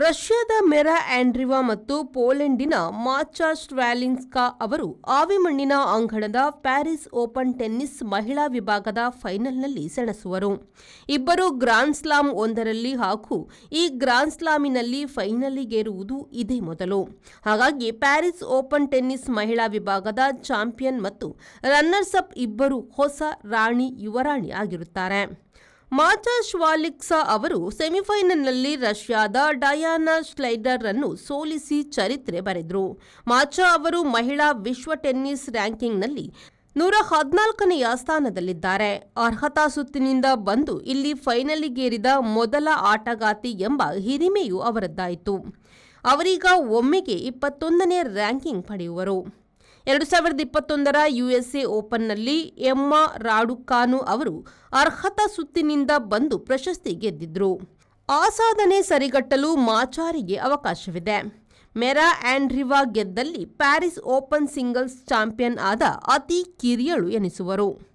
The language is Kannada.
ರಷ್ಯಾದ ಮೆರಾ ಆಂಡ್ರಿವಾ ಮತ್ತು ಪೋಲೆಂಡಿನ ಮಾಚಾ ಸ್ಟ್ವಾಲಿನ್ಸ್ಕಾ ಅವರು ಆವಿಮಣ್ಣಿನ ಅಂಗಣದ ಪ್ಯಾರಿಸ್ ಓಪನ್ ಟೆನ್ನಿಸ್ ಮಹಿಳಾ ವಿಭಾಗದ ಫೈನಲ್ನಲ್ಲಿ ಸೆಣಸುವರು. ಇಬ್ಬರು ಗ್ರಾಂಡ್ ಸ್ಲಾಮ್ ಒಂದರಲ್ಲಿ ಹಾಗೂ ಈ ಗ್ರಾಂಡ್ ಸ್ಲಾಮಿನಲ್ಲಿ ಫೈನಲಿಗೇರುವುದು ಇದೇ ಮೊದಲು. ಹಾಗಾಗಿ ಪ್ಯಾರಿಸ್ ಓಪನ್ ಟೆನ್ನಿಸ್ ಮಹಿಳಾ ವಿಭಾಗದ ಚಾಂಪಿಯನ್ ಮತ್ತು ರನ್ನರ್ಸ್ ಅಪ್ ಇಬ್ಬರು ಹೊಸ ರಾಣಿ ಯುವರಾಣಿ ಆಗಿರುತ್ತಾರೆ. ಮಾಚಾ ಶ್ವಾಲಿಕ್ಸಾ ಅವರು ಸೆಮಿಫೈನಲ್ನಲ್ಲಿ ರಷ್ಯಾದ ಡಯಾನಾ ಶ್ಲೈಡರ್ ಅನ್ನು ಸೋಲಿಸಿ ಚರಿತ್ರೆ ಬರೆದರು. ಮಾಚಾ ಅವರು ಮಹಿಳಾ ವಿಶ್ವ ಟೆನ್ನಿಸ್ ರ್ಯಾಂಕಿಂಗ್ನಲ್ಲಿ 114ನೆಯ ಸ್ಥಾನದಲ್ಲಿದ್ದಾರೆ. ಅರ್ಹತಾ ಸುತ್ತಿನಿಂದ ಬಂದು ಇಲ್ಲಿ ಫೈನಲಿಗೇರಿದ ಮೊದಲ ಆಟಗಾರ್ತಿ ಎಂಬ ಹಿರಿಮೆಯೂ ಅವರದ್ದಾಯಿತು. ಅವರೀಗ ಒಮ್ಮೆಗೆ 21ನೇ ರ್ಯಾಂಕಿಂಗ್ ಪಡೆಯುವರು. 2021ರ ಯುಎಸ್ಎ ಓಪನ್ನಲ್ಲಿ ಎಮ್ಮಾ ರಾಡುಕಾನು ಅವರು ಅರ್ಹತಾ ಸುತ್ತಿನಿಂದ ಬಂದು ಪ್ರಶಸ್ತಿ ಗೆದ್ದಿದ್ರು. ಆ ಸಾಧನೆ ಸರಿಗಟ್ಟಲು ಮಾಚಾರಿಗೆ ಅವಕಾಶವಿದೆ. ಮೆರಾ ಆಂಡ್ರಿವಾ ಗೆದ್ದಲ್ಲಿ ಪ್ಯಾರಿಸ್ ಓಪನ್ ಸಿಂಗಲ್ಸ್ ಚಾಂಪಿಯನ್ ಆದ ಅತಿ ಕಿರಿಯಳು ಎನಿಸುವರು.